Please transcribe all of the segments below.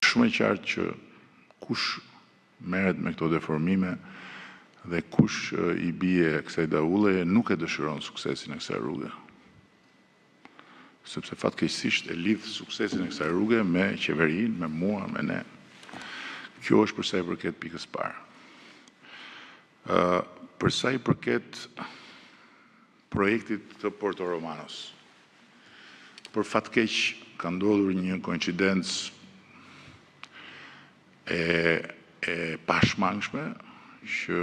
shumë e qartë që kush merret me këto deformime dhe kush i bie kësaj daulleje nuk e dëshiron suksesin e kësaj rruge. Sepse fatkeqësisht e lidh suksesin e kësaj rruge me qeverinë, me mua, me ne. Kjo është për sa i përket pikës parë. Për sa i përket projektit të Porto Romanos, për fatkeq ka ndodhur një koincidencë e pashmangshme që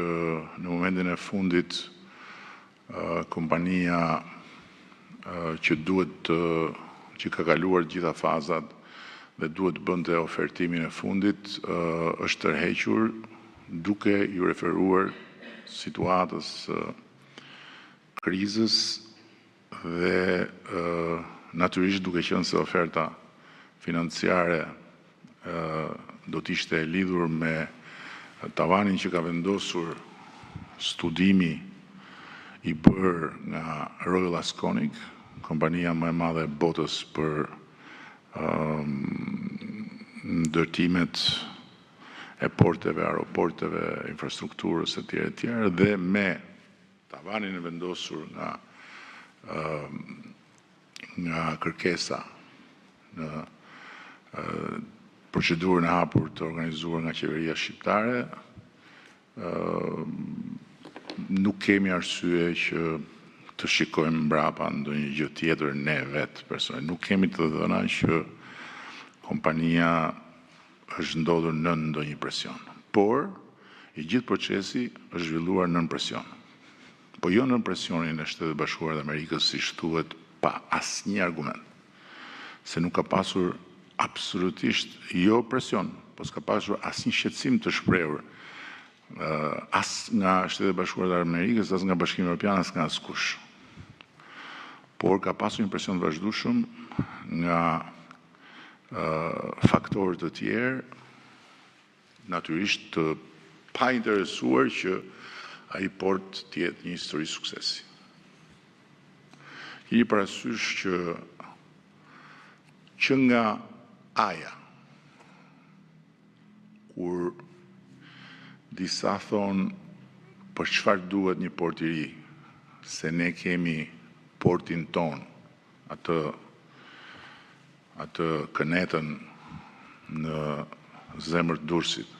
në momentin e fundit kompania që që ka kaluar gjitha fazat dhe duhet bënte ofertimin e fundit është tërhequr duke ju referuar situatës krizës dhe natyrisht duke qenë se oferta financiare do t'ishte e lidhur me tavanin që ka vendosur studimi i bërë nga Royal Asconic, kompania më e madhe e botës për ndërtimet e porteve, aeroporteve, infrastrukturës e tjere, dhe me tavanin e vendosur nga kërkesa në procedurën e hapur të organizuar nga qeveria shqiptare, nuk kemi arsye që të shikojmë mbrapa ndonjë gjë tjetër ne vetë personalisht. Nuk kemi të dhëna që kompania është ndodhur nën ndonjë presion. Por, i gjithë procesi është zhvilluar nën presion. Po jo nën presionin e Shtetit Bashkuar të Amerikës, siç thuhet, pa asnjë argument. Se nuk ka pasur absolutisht jo presion, po s'ka pasur asnjë shqetësim të shprehur as nga Shtetet Bashkuara të Amerikës, as nga Bashkimi Evropian, as nga askush. Por ka pasur një presion të vazhdueshëm nga faktorë të tjerë, natyrisht të pa interesuar që ai port të jetë një histori suksesi. Keni parasysh që nga aja, kur disa thonë për çfarë duhet një port i ri, se ne kemi portin ton, atë kënetën në zemër të Durrësit,